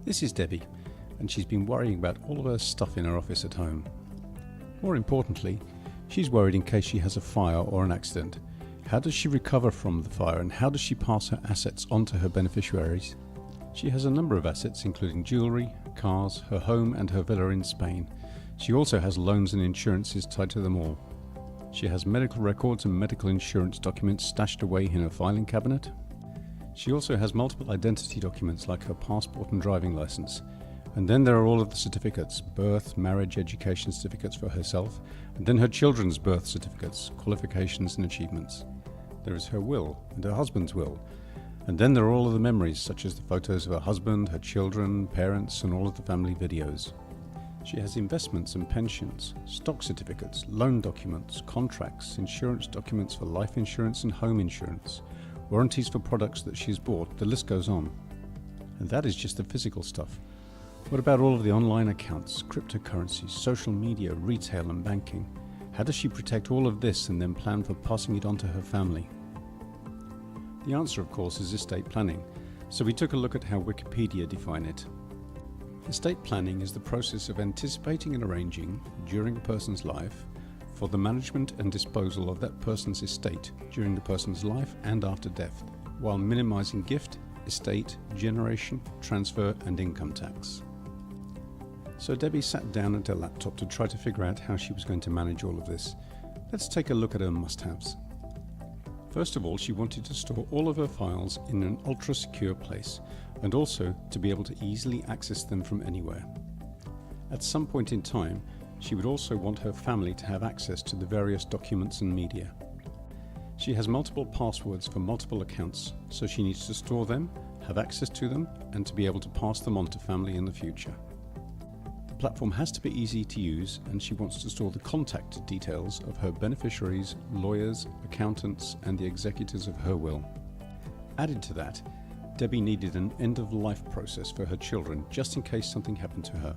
This is Debbie, and she's been worrying about all of her stuff in her office at home. More importantly, she's worried in case she has a fire or an accident. How does she recover from the fire, and how does she pass her assets on to her beneficiaries? She has a number of assets including jewellery, cars, her home and her villa in Spain. She also has loans and insurances tied to them all. She has medical records and medical insurance documents stashed away in her filing cabinet. She also has multiple identity documents like her passport and driving license. And then there are all of the certificates, birth, marriage, education certificates for herself, and then her children's birth certificates, qualifications and achievements. There is her will and her husband's will. And then there are all of the memories, such as the photos of her husband, her children, parents, and all of the family videos. She has investments and pensions, stock certificates, loan documents, contracts, insurance documents for life insurance and home insurance, warranties for products that she's bought, the list goes on. And that is just the physical stuff. What about all of the online accounts, cryptocurrencies, social media, retail and banking? How does she protect all of this and then plan for passing it on to her family? The answer, of course, is estate planning. So we took a look at how Wikipedia define it. Estate planning is the process of anticipating and arranging, during a person's life, for the management and disposal of that person's estate during the person's life and after death, while minimizing gift, estate, generation, transfer and income tax. So Debbie sat down at her laptop to try to figure out how she was going to manage all of this. Let's take a look at her must-haves. First of all, she wanted to store all of her files in an ultra-secure place, and also to be able to easily access them from anywhere. At some point in time, she would also want her family to have access to the various documents and media. She has multiple passwords for multiple accounts, so she needs to store them, have access to them, and to be able to pass them on to family in the future. The platform has to be easy to use, and she wants to store the contact details of her beneficiaries, lawyers, accountants, and the executors of her will. Added to that, Debbie needed an end-of-life process for her children, just in case something happened to her.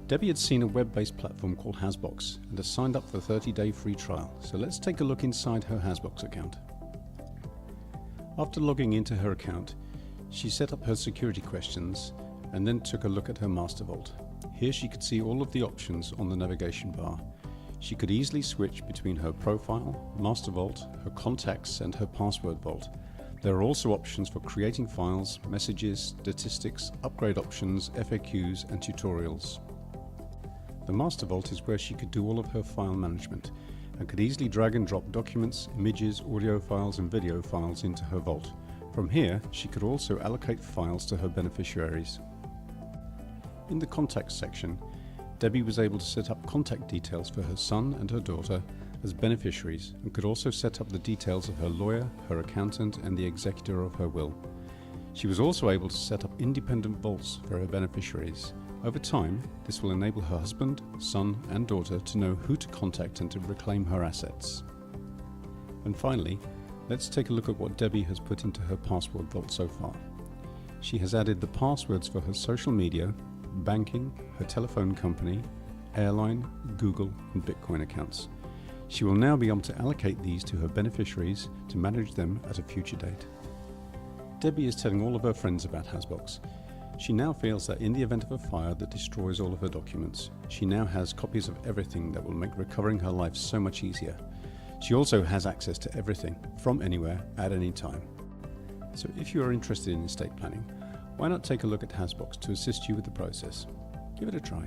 Debbie had seen a web-based platform called Hasbox and has signed up for a 30-day free trial, so let's take a look inside her Hasbox account. After logging into her account, she set up her security questions and then took a look at her master vault. Here she could see all of the options on the navigation bar. She could easily switch between her profile, master vault, her contacts and her password vault. There are also options for creating files, messages, statistics, upgrade options, FAQs and tutorials. The master vault is where she could do all of her file management and could easily drag and drop documents, images, audio files and video files into her vault. From here, she could also allocate files to her beneficiaries. In the contacts section, Debbie was able to set up contact details for her son and her daughter as beneficiaries, and could also set up the details of her lawyer, her accountant and the executor of her will. She was also able to set up independent vaults for her beneficiaries. Over time, this will enable her husband, son and daughter to know who to contact and to reclaim her assets. And finally, let's take a look at what Debbie has put into her password vault so far. She has added the passwords for her social media, banking, her telephone company, airline, Google and Bitcoin accounts. She will now be able to allocate these to her beneficiaries to manage them at a future date. Debbie is telling all of her friends about Hasbox. She now feels that in the event of a fire that destroys all of her documents, she now has copies of everything that will make recovering her life so much easier. She also has access to everything, from anywhere, at any time. So if you are interested in estate planning, why not take a look at Hasbox to assist you with the process? Give it a try.